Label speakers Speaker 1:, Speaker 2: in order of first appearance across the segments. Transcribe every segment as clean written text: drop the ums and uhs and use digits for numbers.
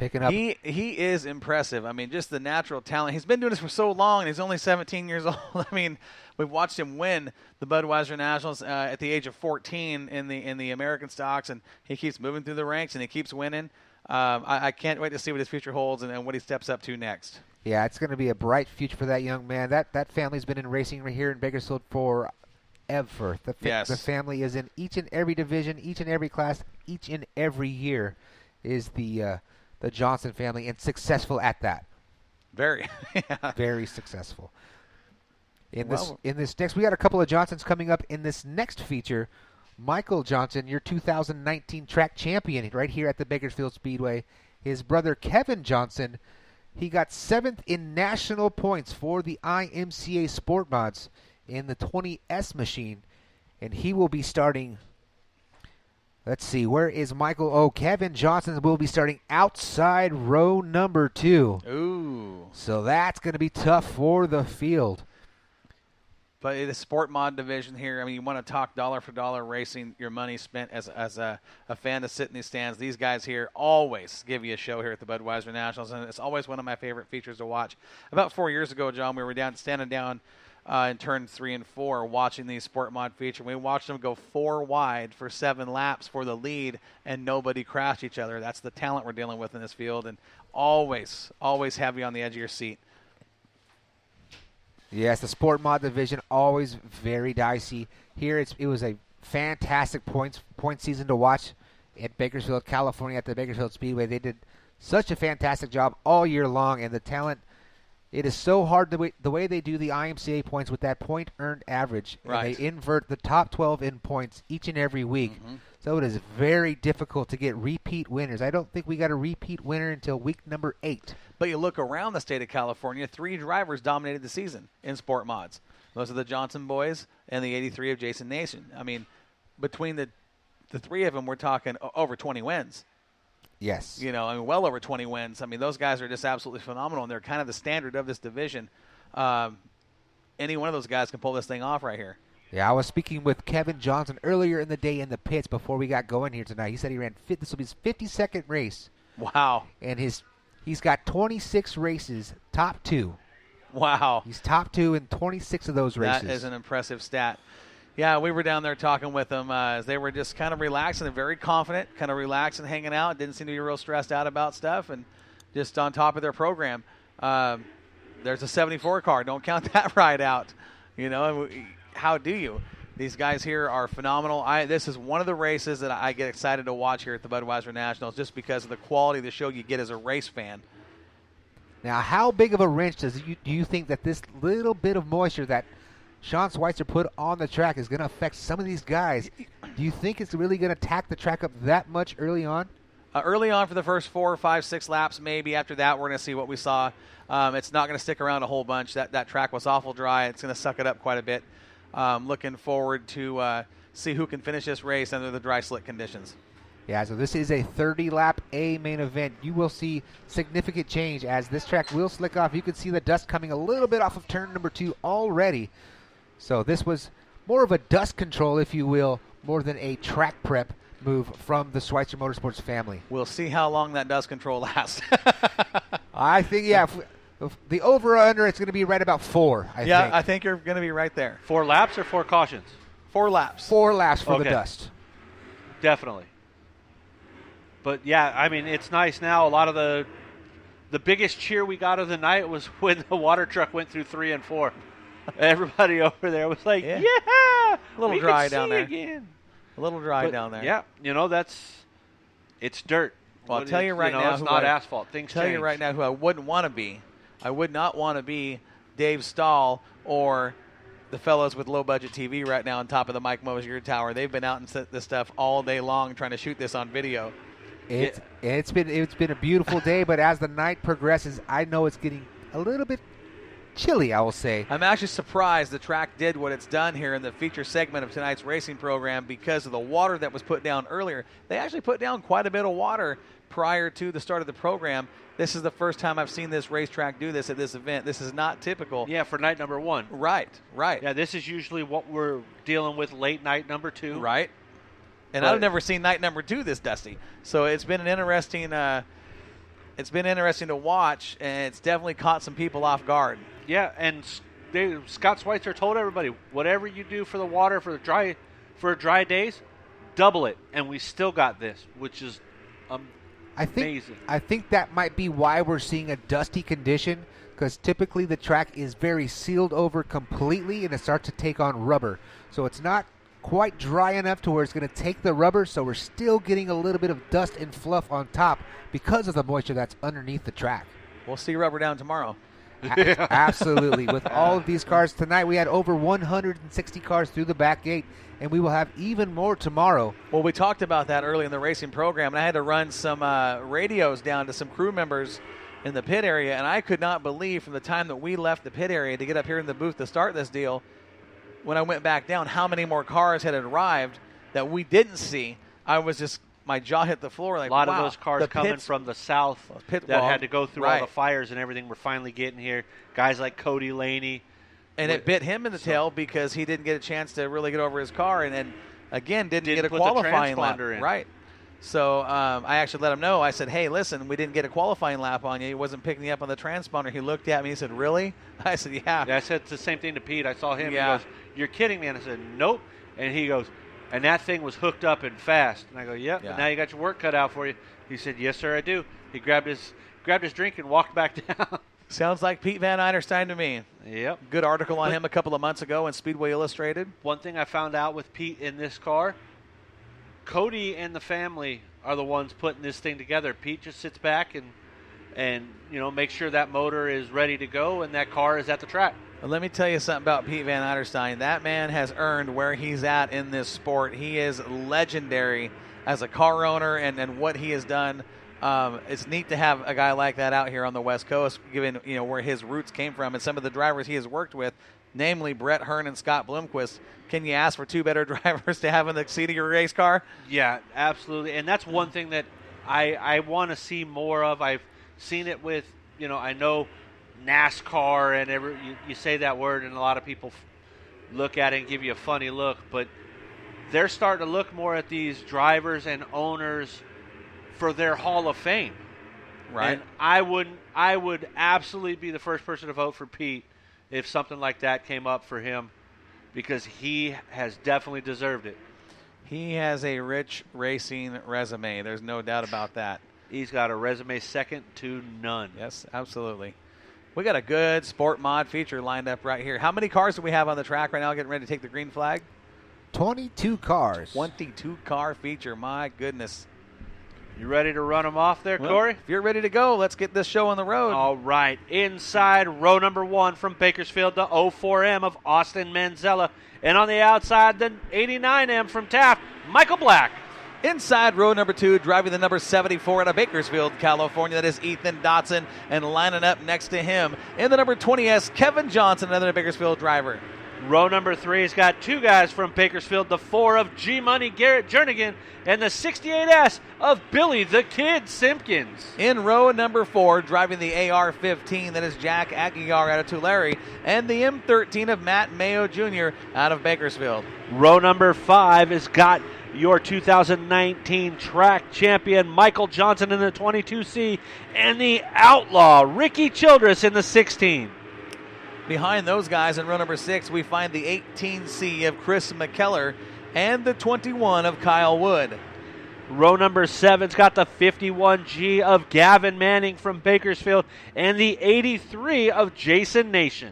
Speaker 1: picking up.
Speaker 2: He is impressive. I mean, just the natural talent. He's been doing this for so long, and he's only 17 years old. I mean, we've watched him win the Budweiser Nationals at the age of 14 in the American stocks, and he keeps moving through the ranks, and he keeps winning. I can't wait to see what his future holds and what he steps up to next.
Speaker 1: Yeah, it's going to be a bright future for that young man. That family's been in racing right here in Bakersfield forever.
Speaker 2: Yes.
Speaker 1: The family is in each and every division, each and every class, each and every year is the Johnson family, and successful at that.
Speaker 2: Very. Yeah.
Speaker 1: Very successful. In this next, we got a couple of Johnsons coming up in this next feature. Michael Johnson, your 2019 track champion right here at the Bakersfield Speedway. His brother Kevin Johnson, he got 7th in national points for the IMCA Sport Mods in the 20S machine, and he will be starting. Let's see, where is Michael? Oh, Kevin Johnson will be starting outside row number 2.
Speaker 2: Ooh.
Speaker 1: So that's going to be tough for the field.
Speaker 2: But the sport mod division here, I mean, you want to talk dollar for dollar racing, your money spent as a fan to sit in these stands. These guys here always give you a show here at the Budweiser Nationals, and it's always one of my favorite features to watch. About 4 years ago, John, we were standing down in turn 3 and 4 watching the sport mod feature. We watched them go 4 wide for 7 laps for the lead, and nobody crashed each other. That's the talent we're dealing with in this field, and always have you on the edge of your seat.
Speaker 1: Yes, the sport mod division always very dicey. Here it was a fantastic point season to watch at Bakersfield, California at the Bakersfield Speedway. They did such a fantastic job all year long, and the talent, it is so hard the way they do the IMCA points with that point earned average.
Speaker 2: Right.
Speaker 1: And they invert the top 12 in points each and every week.
Speaker 2: Mm-hmm.
Speaker 1: So it is very difficult to get repeat winners. I don't think we got a repeat winner until week number 8.
Speaker 2: But you look around the state of California, 3 drivers dominated the season in sport mods. Those are the Johnson boys and the 83 of Jason Nation. I mean, between the 3 of them, we're talking over 20 wins.
Speaker 1: Yes.
Speaker 2: You know, I mean, well over 20 wins. I mean, those guys are just absolutely phenomenal, and they're kind of the standard of this division. Any one of those guys can pull this thing off right here.
Speaker 1: Yeah, I was speaking with Kevin Johnson earlier in the day in the pits before we got going here tonight. He said he ran this will be his 52nd race.
Speaker 2: Wow.
Speaker 1: And he's got 26 races, top 2.
Speaker 2: Wow.
Speaker 1: He's top 2 in 26 of those races.
Speaker 2: That is an impressive stat. Yeah, we were down there talking with them as they were just kind of relaxing and very confident, kind of relaxing, hanging out. Didn't seem to be real stressed out about stuff and just on top of their program. There's a 74 car. Don't count that ride out. You know, how do you? These guys here are phenomenal. This is one of the races that I get excited to watch here at the Budweiser Nationals just because of the quality of the show you get as a race fan.
Speaker 1: Now, how big of a wrench do you think that this little bit of moisture that Sean Schweitzer put on the track is going to affect some of these guys? Do you think it's really going to tack the track up that much early on?
Speaker 2: Early on for the first 4, 5, 6 laps, maybe. After that, we're going to see what we saw. It's not going to stick around a whole bunch. That track was awful dry. It's going to suck it up quite a bit. Looking forward to see who can finish this race under the dry slick conditions.
Speaker 1: Yeah, so this is a 30-lap A main event. You will see significant change as this track will slick off. You can see the dust coming a little bit off of turn number 2 already. So this was more of a dust control, if you will, more than a track prep move from the Schweitzer Motorsports family.
Speaker 2: We'll see how long that dust control lasts.
Speaker 1: I think, yeah, if the over-under, it's going to be right about 4, I think.
Speaker 2: I think you're going to be right there.
Speaker 3: 4 laps or 4 cautions?
Speaker 2: 4 laps.
Speaker 1: 4 laps for the dust.
Speaker 3: Definitely. But, yeah, I mean, it's nice now. A lot of the biggest cheer we got of the night was when the water truck went through 3 and 4. Everybody over there was like, yeah,
Speaker 2: a little dry down there.
Speaker 3: Again.
Speaker 2: A little dry down there.
Speaker 3: Yeah, you know, it's dirt.
Speaker 2: Well, I'll tell you right now,
Speaker 3: it's not asphalt. Things
Speaker 2: tell
Speaker 3: change.
Speaker 2: you right now who I wouldn't want to be. I would not want to be Dave Stahl or the fellows with low-budget TV right now on top of the Mike Mosier Tower. They've been out and set this stuff all day long trying to shoot this on video.
Speaker 1: It's been a beautiful day, but as the night progresses, I know it's getting a little bit chilly, I will say.
Speaker 2: I'm actually surprised the track did what it's done here in the feature segment of tonight's racing program because of the water that was put down earlier. They actually put down quite a bit of water prior to the start of the program. This is the first time I've seen this racetrack do this at this event. This is not typical.
Speaker 3: Yeah, for night number 1.
Speaker 2: Right.
Speaker 3: Yeah, this is usually what we're dealing with late night number 2.
Speaker 2: Right. And I've never seen night number 2 this dusty. So it's been an interesting it's been interesting to watch, and it's definitely caught some people off guard.
Speaker 3: Yeah, and Scott Schweitzer told everybody, whatever you do for the water for dry days, double it, and we still got this, which is amazing.
Speaker 1: I think that might be why we're seeing a dusty condition, because typically the track is very sealed over completely, and it starts to take on rubber. So it's not quite dry enough to where it's going to take the rubber, so we're still getting a little bit of dust and fluff on top because of the moisture that's underneath the track.
Speaker 2: We'll see rubber down tomorrow.
Speaker 1: Absolutely. With all of these cars tonight, we had over 160 cars through the back gate, and we will have even more tomorrow.
Speaker 2: Well, we talked about that early in the racing program, and I had to run some radios down to some crew members in the pit area, and I could not believe from the time that we left the pit area to get up here in the booth to start this deal, when I went back down, how many more cars had arrived that we didn't see. I was just, my jaw hit the floor. Like,
Speaker 3: a lot
Speaker 2: wow,
Speaker 3: of those cars coming from the south that had to go through all the fires and everything were finally getting here. Guys like Cody Laney.
Speaker 2: And it bit him in the tail because he didn't get a chance to really get over his car, and again, didn't get a qualifying lap. Right. So I actually let him know. I said, hey, listen, we didn't get a qualifying lap on you. He wasn't picking you up on the transponder. He looked at me. He said, really? I said, yeah.
Speaker 3: I said the same thing to Pete. I saw him. Yeah. He goes, you're kidding me. And I said, nope. And he goes, and that thing was hooked up and fast. And I go, yep, yeah. But now you got your work cut out for you. He said, yes, sir, I do. He grabbed his drink and walked back down.
Speaker 2: Sounds like Pete Van Eiderstein to me.
Speaker 3: Yep.
Speaker 2: Good article on him a couple of months ago in Speedway Illustrated.
Speaker 3: One thing I found out with Pete in this car, Cody and the family are the ones putting this thing together. Pete just sits back and make sure that motor is ready to go and that car is at the track.
Speaker 2: Well, let me tell you something about Pete Van Eiderstein. That man has earned where he's at in this sport. He is legendary as a car owner and what he has done. It's neat to have a guy like that out here on the West Coast, given where his roots came from and some of the drivers he has worked with, namely Brett Hearn and Scott Bloomquist. Can you ask for two better drivers to have in the seat of your race car?
Speaker 3: Yeah, absolutely. And that's one thing that I want to see more of. I've seen it with, I know NASCAR and you say that word and a lot of people look at it and give you a funny look, but they're starting to look more at these drivers and owners for their Hall of Fame.
Speaker 2: Right.
Speaker 3: And I would absolutely be the first person to vote for Pete if something like that came up for him, because he has definitely deserved it.
Speaker 2: He has a rich racing resume. There's no doubt about that.
Speaker 3: He's got a resume second to none.
Speaker 2: Yes, absolutely. We got a good sport mod feature lined up right here. How many cars do we have on the track right now getting ready to take the green flag?
Speaker 1: 22 cars.
Speaker 2: 22 car feature. My goodness.
Speaker 3: You ready to run them off there, Corey?
Speaker 2: If you're ready to go, let's get this show on the road.
Speaker 3: All right. Inside row number 1 from Bakersfield, the 04M of Austin Manzella. And on the outside, the 89M from Taft, Michael Black.
Speaker 2: Inside row number 2, driving the number 74 out of Bakersfield, California, that is Ethan Dotson. And lining up next to him in the number 20S, Kevin Johnson, another Bakersfield driver.
Speaker 3: Row number 3 has got two guys from Bakersfield, the 4 of G-Money Garrett Jernigan and the 68S of Billy the Kid Simpkins.
Speaker 2: In row number 4, driving the AR-15, that is Jack Aguilar out of Tulare, and the M13 of Matt Mayo Jr. out of Bakersfield.
Speaker 3: Row number 5 has got your 2019 track champion Michael Johnson in the 22C and the outlaw Ricky Childress in the 16.
Speaker 2: Behind those guys in row number 6, we find the 18C of Chris McKellar and the 21 of Kyle Wood.
Speaker 3: Row number 7's got the 51G of Gavin Manning from Bakersfield and the 83 of Jason Nation.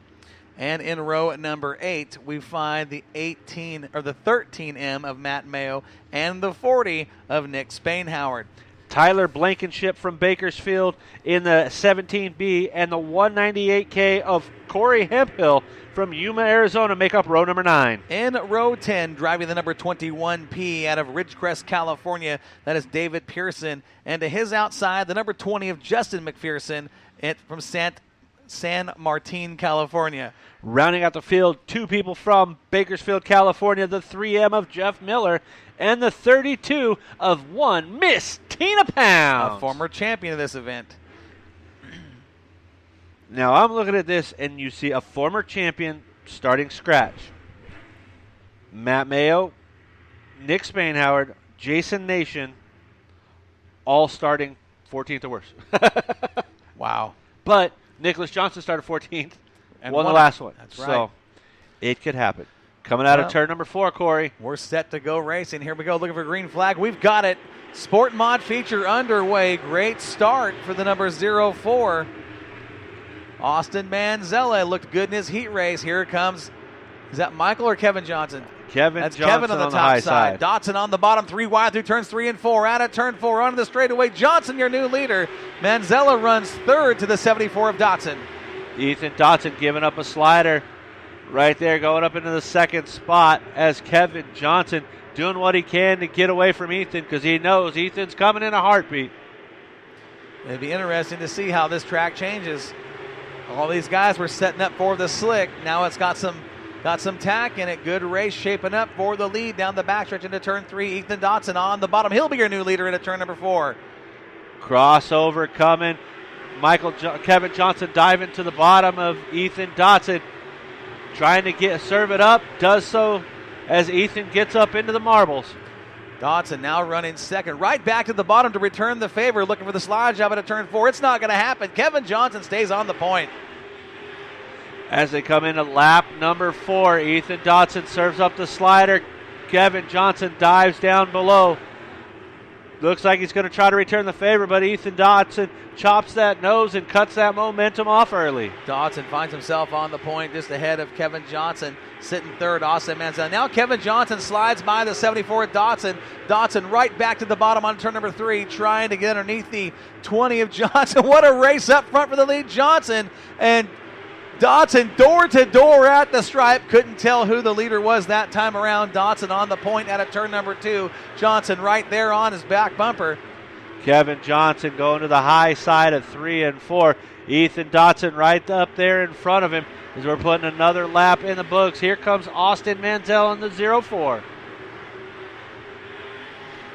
Speaker 2: And in row number 8, we find the 13M of Matt Mayo and the 40 of Nick Spainhoward.
Speaker 3: Tyler Blankenship from Bakersfield in the 17B and the 198K of Corey Hemphill from Yuma, Arizona make up row number 9.
Speaker 2: In row 10, driving the number 21P out of Ridgecrest, California, that is David Pearson. And to his outside, the number 20 of Justin McPherson from San Martin, California.
Speaker 3: Rounding out the field, two people from Bakersfield, California, the 3M of Jeff Miller and the 32 of one Miss Tina Pounds,
Speaker 2: a former champion of this event.
Speaker 3: Now I'm looking at this and you see a former champion starting scratch. Matt Mayo, Nick Spainhoward, Jason Nation, all starting 14th or worse.
Speaker 2: Wow.
Speaker 3: But Nicholas Johnson started 14th
Speaker 2: And
Speaker 3: won the
Speaker 2: won
Speaker 3: last one.
Speaker 2: That's right.
Speaker 3: So it could happen. Coming out of turn number 4, Corey.
Speaker 2: We're set to go racing. Here we go, looking for green flag. We've got it. Sport Mod feature underway. Great start for the number 04. Austin Manzella looked good in his heat race. Here it comes. Is that Michael or Kevin Johnson?
Speaker 3: That's
Speaker 2: Johnson Kevin on the top
Speaker 3: high
Speaker 2: side. Dotson on the bottom, 3 wide through turns 3 and 4. Out of turn 4 onto the straightaway. Johnson, your new leader. Manzella runs third to the 74 of Dotson.
Speaker 3: Ethan Dotson giving up a slider right there, going up into the second spot as Kevin Johnson doing what he can to get away from Ethan because he knows Ethan's coming in a heartbeat.
Speaker 2: It'd be interesting to see how this track changes. All these guys were setting up for the slick. Now it's got some tack in it. Good race shaping up for the lead down the backstretch into turn 3. Ethan Dotson on the bottom. He'll be your new leader into turn number 4.
Speaker 3: Crossover coming. Kevin Johnson diving to the bottom of Ethan Dotson. Trying to serve it up. Does so as Ethan gets up into the marbles.
Speaker 2: Dotson now running second. Right back to the bottom to return the favor. Looking for the slide job at turn 4. It's not going to happen. Kevin Johnson stays on the point.
Speaker 3: As they come into lap number 4, Ethan Dotson serves up the slider. Kevin Johnson dives down below. Looks like he's going to try to return the favor, but Ethan Dotson chops that nose and cuts that momentum off early.
Speaker 2: Dotson finds himself on the point just ahead of Kevin Johnson, sitting third, Austin Manzella. Now Kevin Johnson slides by the 74 Dotson. Dotson right back to the bottom on turn number 3, trying to get underneath the 20 of Johnson. What a race up front for the lead. Johnson and Dotson door to door at the stripe. Couldn't tell who the leader was that time around. Dotson on the point out of turn number 2. Johnson right there on his back bumper.
Speaker 3: Kevin Johnson going to the high side of 3 and 4. Ethan Dotson right up there in front of him as we're putting another lap in the books. Here comes Austin Mantel in the 0-4.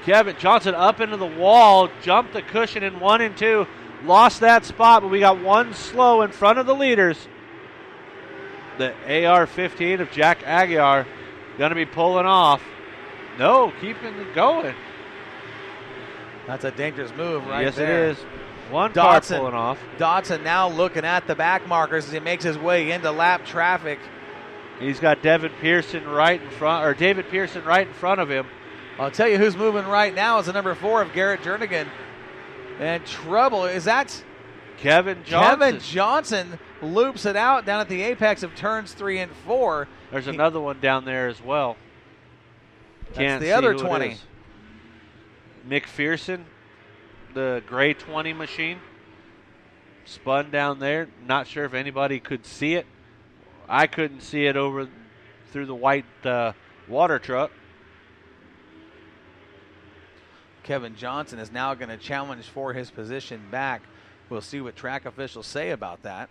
Speaker 3: Kevin Johnson up into the wall, jumped the cushion in 1 and 2. Lost that spot, but we got one slow in front of the leaders. The AR-15 of Jack Aguiar going to be pulling off. No, keeping it going.
Speaker 2: That's a dangerous move right
Speaker 3: yes,
Speaker 2: there.
Speaker 3: Yes, it is. One car pulling off.
Speaker 2: Dotson now looking at the back markers as he makes his way into lap traffic.
Speaker 3: He's got David Pearson right in front of him.
Speaker 2: I'll tell you who's moving right now is the number 4 of Garrett Jernigan. And trouble, is that
Speaker 3: Kevin Johnson?
Speaker 2: Kevin Johnson loops it out down at the apex of turns 3 and 4.
Speaker 3: There's another one down there as well.
Speaker 2: That's the other 20.
Speaker 3: McPherson, the gray 20 machine, spun down there. Not sure if anybody could see it. I couldn't see it over through the white water truck.
Speaker 2: Kevin Johnson is now going to challenge for his position back. We'll see what track officials say about that.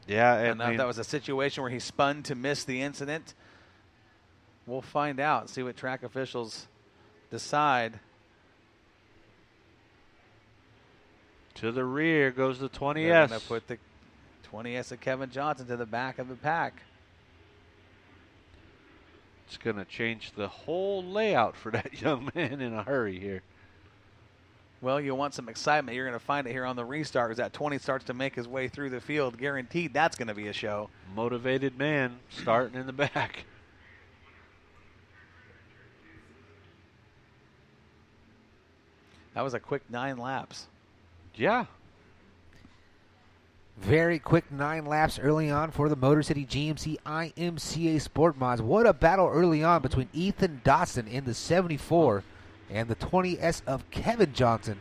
Speaker 3: Yeah,
Speaker 2: I don't know if that was a situation where he spun to miss the incident. We'll find out and see what track officials decide.
Speaker 3: To the rear goes the 20S.
Speaker 2: They're going to put the 20S of Kevin Johnson to the back of the pack.
Speaker 3: It's going to change the whole layout for that young man in a hurry here.
Speaker 2: Well, you want some excitement. You're going to find it here on the restart as that 20 starts to make his way through the field. Guaranteed that's going to be a show.
Speaker 3: Motivated man starting in the back.
Speaker 2: That was a quick 9 laps.
Speaker 3: Yeah.
Speaker 1: Very quick 9 laps early on for the Motor City GMC IMCA Sport Mods. What a battle early on between Ethan Dotson in the 74 and the 20S of Kevin Johnson,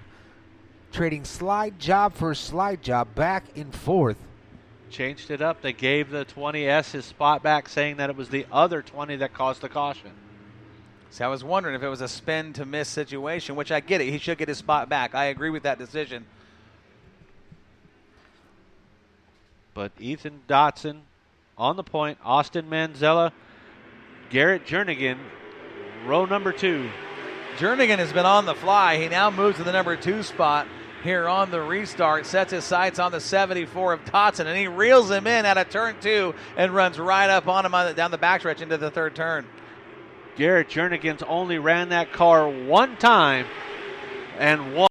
Speaker 1: trading slide job for slide job back and forth.
Speaker 3: Changed it up. They gave the 20S his spot back, saying that it was the other 20 that caused the caution.
Speaker 2: See, I was wondering if it was a spin to miss situation, which I get it. He should get his spot back. I agree with that decision.
Speaker 3: But Ethan Dotson on the point. Austin Manzella, Garrett Jernigan, row number 2.
Speaker 2: Jernigan has been on the fly. He now moves to the number 2 spot here on the restart. Sets his sights on the 74 of Dotson, and he reels him in out of turn 2 and runs right up on him down the backstretch into the 3rd turn.
Speaker 3: Garrett Jernigan's only ran that car one time and won.